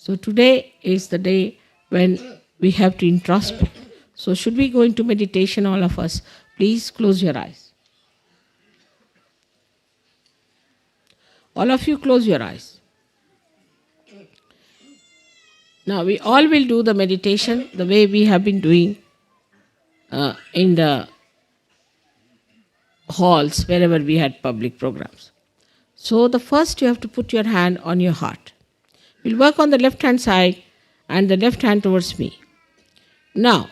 So today is the day when we have to introspect. So should we go into meditation, all of us? Please close your eyes. All of you close your eyes. Now we all will do the meditation the way we have been doing in the halls wherever we had public programs. So the first you have to put your hand on your heart. We'll work on the left hand side and the left hand towards me. Now,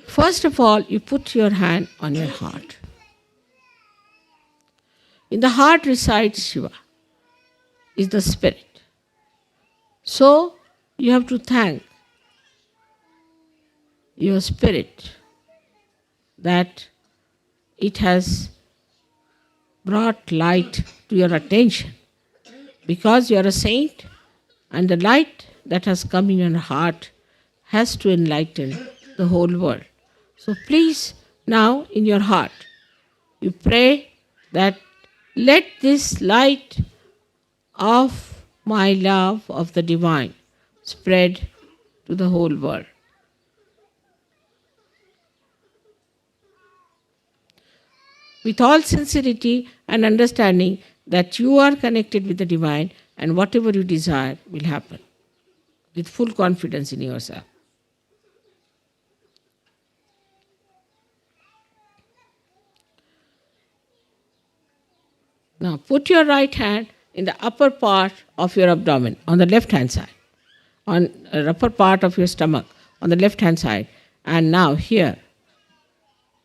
first of all, you put your hand on your heart. In the heart resides Shiva, is the spirit. So you have to thank your spirit that it has brought light to your attention, because you are a saint and the light that has come in your heart has to enlighten the whole world. So please, now in your heart, you pray that let this light of my love of the divine spread to the whole world. With all sincerity and understanding that you are connected with the divine and whatever you desire will happen. With full confidence in yourself. Now put your right hand in the upper part of your abdomen, on the left hand side, on the upper part of your stomach, on the left hand side. And now here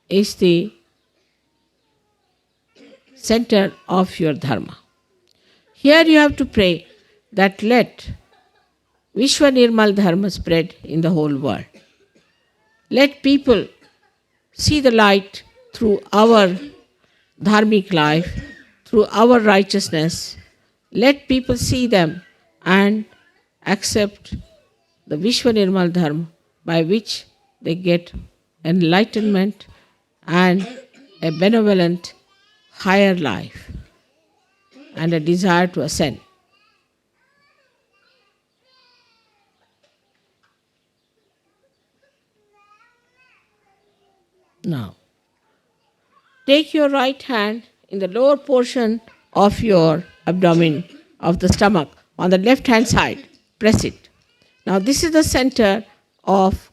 is the center of your dharma. Here you have to pray that let Vishwa Nirmal Dharma spread in the whole world. Let people see the light through our dharmic life, through our righteousness. Let people see them and accept the Vishwa Nirmal Dharma, by which they get enlightenment and a benevolent higher life and a desire to ascend. Now, take your right hand in the lower portion of your abdomen, of the stomach, on the left hand side. Press it. Now, this is the center of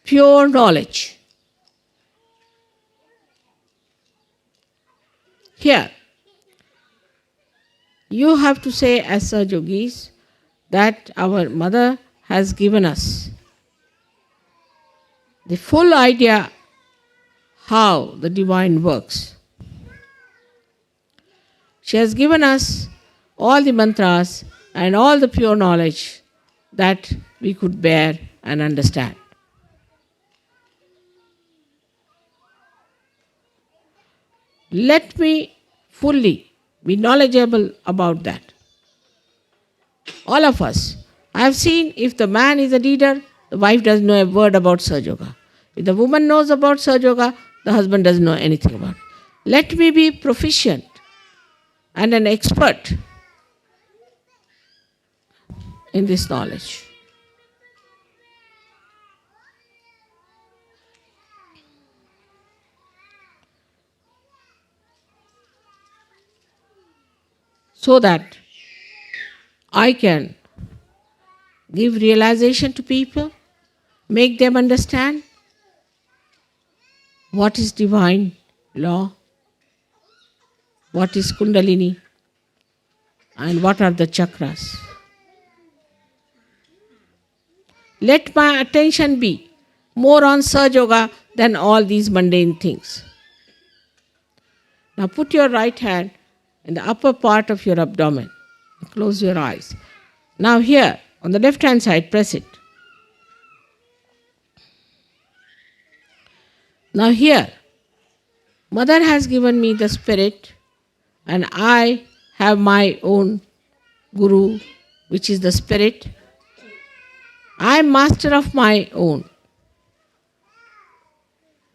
pure knowledge. Here, you have to say as Sahaja Yogis that our mother has given us the full idea how the divine works. She has given us all the mantras and all the pure knowledge that we could bear and understand. Let me fully be knowledgeable about that. All of us. I have seen if the man is a leader, the wife doesn't know a word about Sahaja Yoga. If the woman knows about Sahaja Yoga, the husband doesn't know anything about it. Let me be proficient and an expert in this knowledge. So that I can give realization to people, make them understand what is divine law, what is Kundalini, and what are the chakras. Let my attention be more on Sahaja Yoga than all these mundane things. Now put your right hand in the upper part of your abdomen. Close your eyes. Now here, on the left hand side, press it. Now here, Mother has given me the spirit and I have my own Guru, which is the spirit. I am master of my own.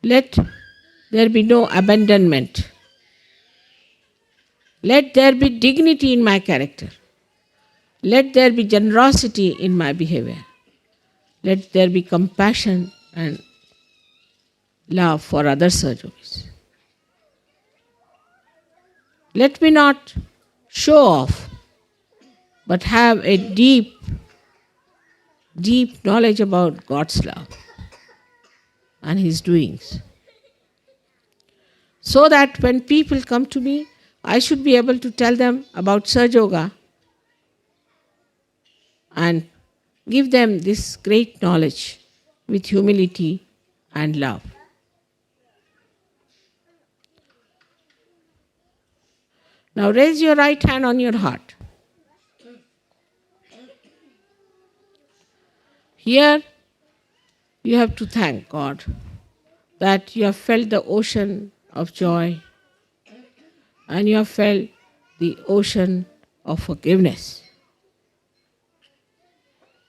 Let there be no abandonment. Let there be dignity in my character. Let there be generosity in my behavior. Let there be compassion and love for other Sahaja Yogis. Let me not show off, but have a deep, deep knowledge about God's love and His doings. So that when people come to me, I should be able to tell them about Sahaja Yoga and give them this great knowledge with humility and love. Now raise your right hand on your heart. Here you have to thank God that you have felt the ocean of joy and you have felt the ocean of forgiveness.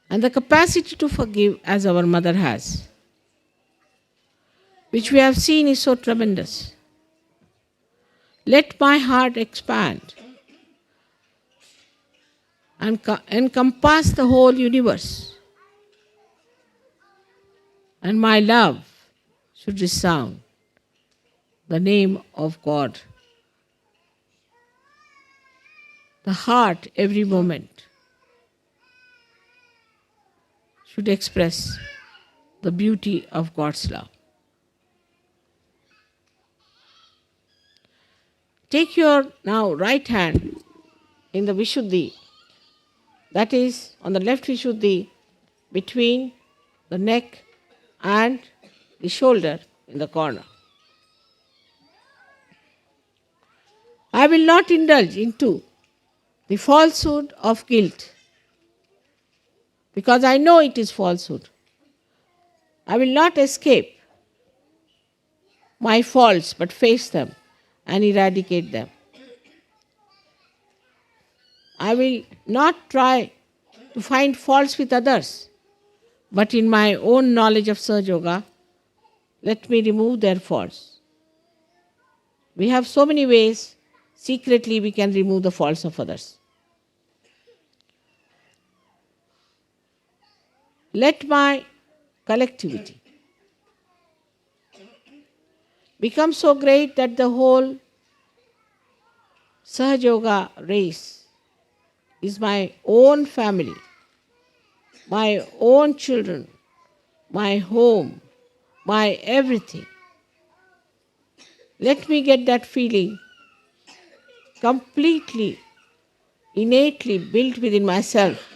And the capacity to forgive as our mother has, which we have seen is so tremendous. Let my heart expand and encompass the whole universe. And my love should resound the name of God. The heart every moment should express the beauty of God's love. Take your now right hand in the Vishuddhi, that is on the left Vishuddhi, between the neck and the shoulder in the corner. I will not indulge into the falsehood of guilt because I know it is falsehood. I will not escape my faults but face them and eradicate them. I will not try to find faults with others, but in my own knowledge of Sahaja Yoga, let me remove their faults. We have so many ways secretly we can remove the faults of others. Let my collectivity become so great that the whole Sahaja Yoga race is my own family, my own children, my home, my everything. Let me get that feeling completely, innately built within myself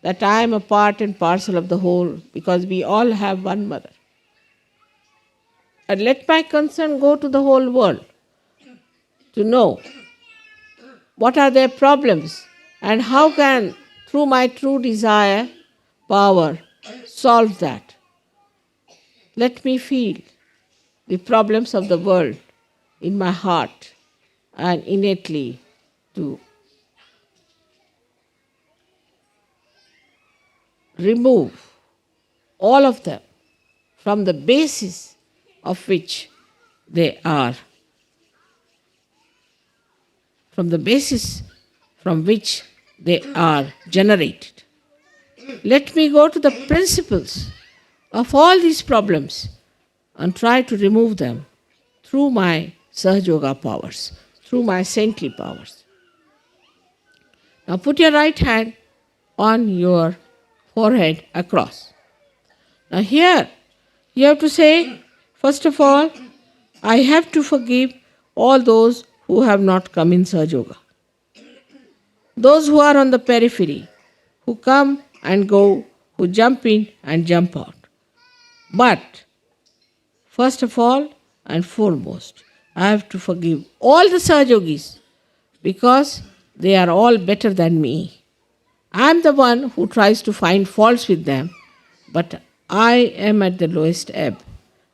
that I am a part and parcel of the whole because we all have one mother. And let my concern go to the whole world to know what are their problems and how can, through my true desire, power, solve that. Let me feel the problems of the world in my heart and innately to remove all of them from the basis of which they are, from the basis from which they are generated. Let me go to the principles of all these problems and try to remove them through my Sahaja Yoga powers, through my saintly powers. Now put your right hand on your forehead across. Now here you have to say, first of all, I have to forgive all those who have not come in Sahaja Yoga. Those who are on the periphery, who come and go, who jump in and jump out. But first of all and foremost, I have to forgive all the Sahaja Yogis because they are all better than me. I am the one who tries to find faults with them, but I am at the lowest ebb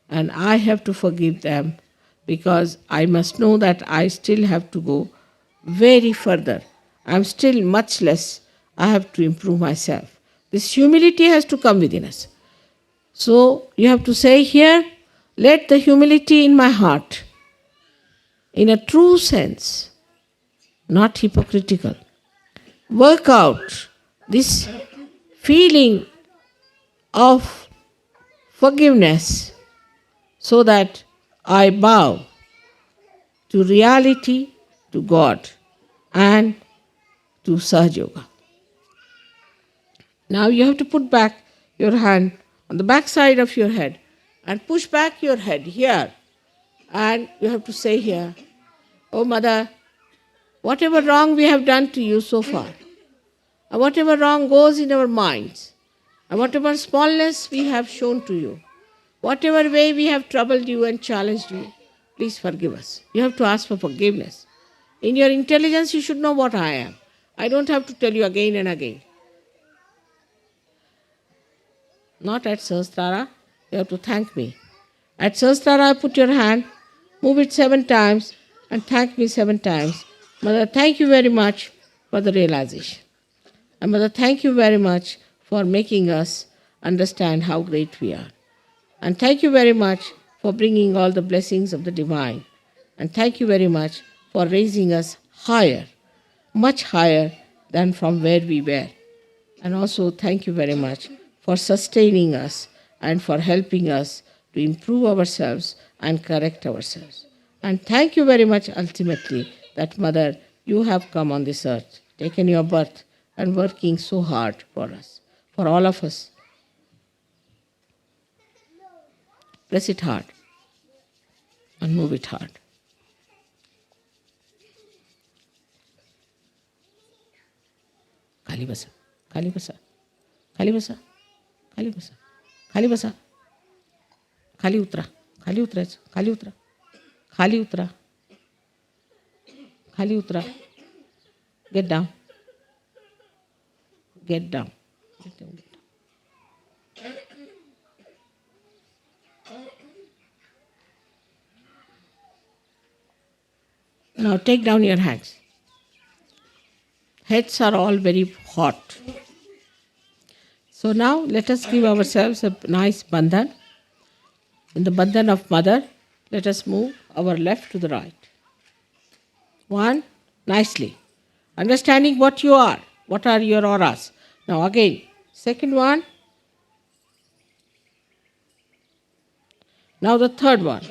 and I have to forgive them because I must know that I still have to go very further. I am still much less. I have to improve myself. This humility has to come within us. So you have to say here, let the humility in my heart, in a true sense, not hypocritical, work out this feeling of forgiveness so that I bow to reality, to God, and to Sahaja Yoga. Now you have to put back your hand on the back side of your head and push back your head here. And you have to say here, "Oh Mother, whatever wrong we have done to you so far, and whatever wrong goes in our minds, and whatever smallness we have shown to you, whatever way we have troubled you and challenged you, please forgive us." You have to ask for forgiveness. In your intelligence, you should know what I am. I don't have to tell you again and again. Not at Sahasrara, you have to thank me. At Sahasrara, put your hand, move it 7 times, and thank me 7 times. Mother, thank you very much for the realization. And Mother, thank you very much for making us understand how great we are. And thank you very much for bringing all the blessings of the divine. And thank you very much for raising us higher, much higher than from where we were. And also thank you very much for sustaining us and for helping us to improve ourselves and correct ourselves. And thank you very much ultimately that Mother, you have come on this earth, taken your birth and working so hard for us, for all of us. Press it hard and move it hard. खाली बसा, खाली बसा, खाली बसा, खाली बसा, खाली बसा, खाली उतरा, खाली उतरायचं, खाली उतरा, खाली उतरा, खाली उतरा. Get down. Get down. Get down. Get down. Now take down your hands. Heads are all very hot. So now let us give ourselves a nice bandhan. In the bandhan of Mother, let us move our left to the right. 1, nicely. Understanding what you are. What are your auras? Now again, second one. Now the third one.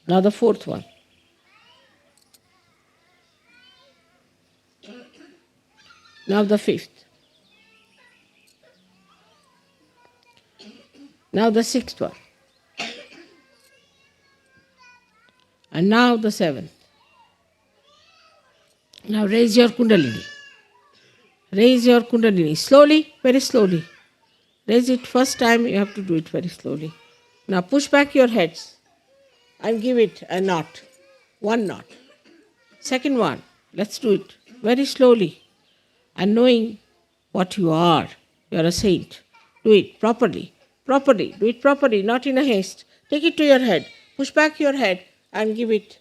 Now the fourth one. Now the fifth. Now the sixth one. And now the seventh. Now raise your kundalini. Raise your kundalini. Slowly, very slowly. Raise it first time, you have to do it very slowly. Now push back your heads and give it a knot. 1 knot. Second one, let's do it very slowly. And knowing what you are. You are a saint. Do it properly. Properly. Do it properly, not in a haste. Take it to your head. Push back your head and give it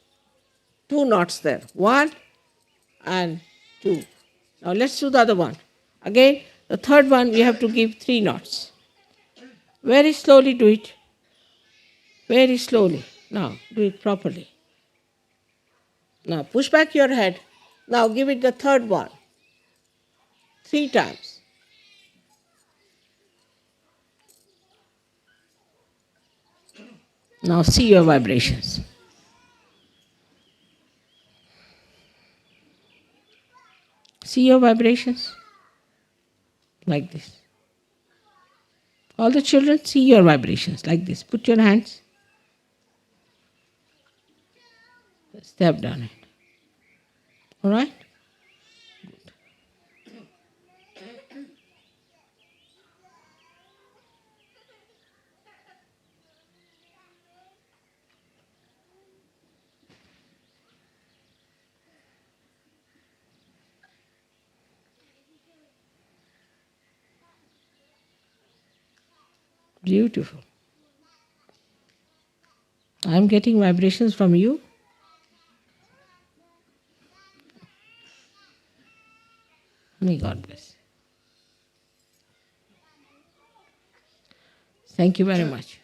2 knots there. 1 and 2. Now let's do the other one. Again, the third one we have to give 3 knots. Very slowly do it. Very slowly. Now do it properly. Now push back your head. Now give it the third one. 3 times. Now see your vibrations. See your vibrations? Like this. All the children, see your vibrations like this. Put your hands. Step down it. All right? Beautiful. I am getting vibrations from you. May God bless. Thank you very much.